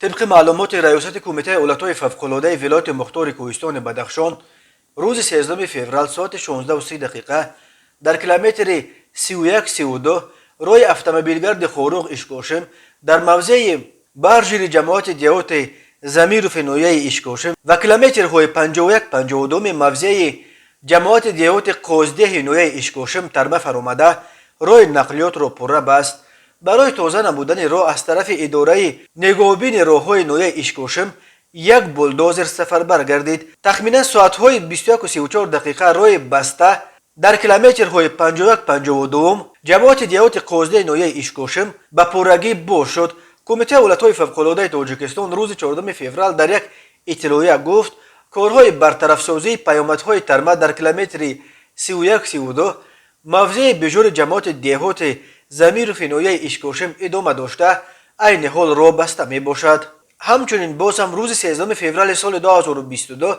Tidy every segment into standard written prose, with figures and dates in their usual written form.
طبق معلومات ریاست کمیته اولتای فوق‌العاده ولایت مختار کوهستان بدخشان روز 13 فوریه ساعت 16:30 در کیلومتر 31-32 روی اتومبیلگرد خوروغ اشکوشم در موضع برجی جماعت دیوت زمیر و فنویه اشکوشم و کیلومتر های 51-52 موضع جماعت دیوت قوزده نویه اشکوشم ترمه آمده روی نقلیات رو پره بست. برای تازه نمودن راه از طرف اداره نگهبین راههای نویه اشکوشم یک بولدوزر سفربر گردید. تخمینا ساعت‌های 21:34 روی بسته در کیلومترهای 51-52 جماعت دیوت قوزده نویه اشکوشم به پرگی بو شد. کمیته اولتای فوق‌العاده تاجیکستان روز 14 فوریه در یک اطلاعیه گفت کارهای برطرف سازی پیامدهای ترمه در کیلومتر 31-32 موضع بجور جماعت دیوت زمیر و فنویه اشکوشم ادامه داشته عین حال را بسته می باشد. همچنین باز هم روز 13 فوریه سال 2022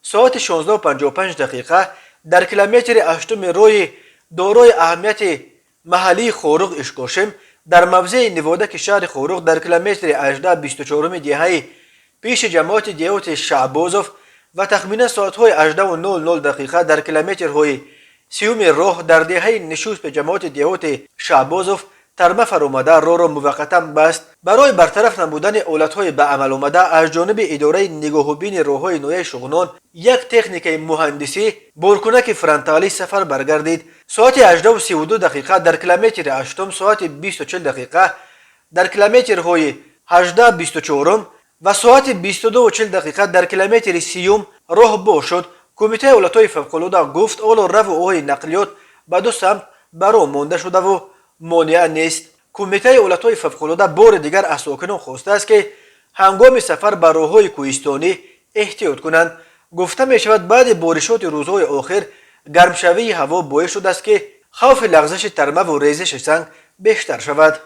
ساعت 16:55 در کیلومتر 8 روی دارای اهمیت محلی خوروغ اشکوشم در موضع نوادک شهر خوروغ در کیلومتر 18-24 دهه پیش جماعت دیوت شعبازوف و تخمین ساعت‌های 18:00 در کیلومترهای 30 راه در دهه نشست به جماعت دیوت شعبازوف ترمه آمده را موقتا بست. برای برطرف نمودن اولت‌های به عمل آمده از جانب اداره نگهبین راههای نویه شغنان یک تکنیک مهندسی بارکنک فرانتالی سفر برگردید. ساعت 18:32 در کیلومتر 8 ساعت 20:40 در کیلومترهای 18-24 و ساعت 22:40 در کیلومتر 30 راه بو شد. کمیته اولتای فوق‌العاده گفت اول رو اوهای نقلیات به دو سمت برا مانده شده و مانع نیست. کمیته اولتای فوق‌العاده بار دیگر از ساکنان خواسته است که هنگام سفر به راههای کوهستانی احتیاط کنند. گفته می شود بعد بارشات روزهای آخر گرمشوی هوا باعث شده است که خوف لغزش ترمه و ریزش سنگ بیشتر شود.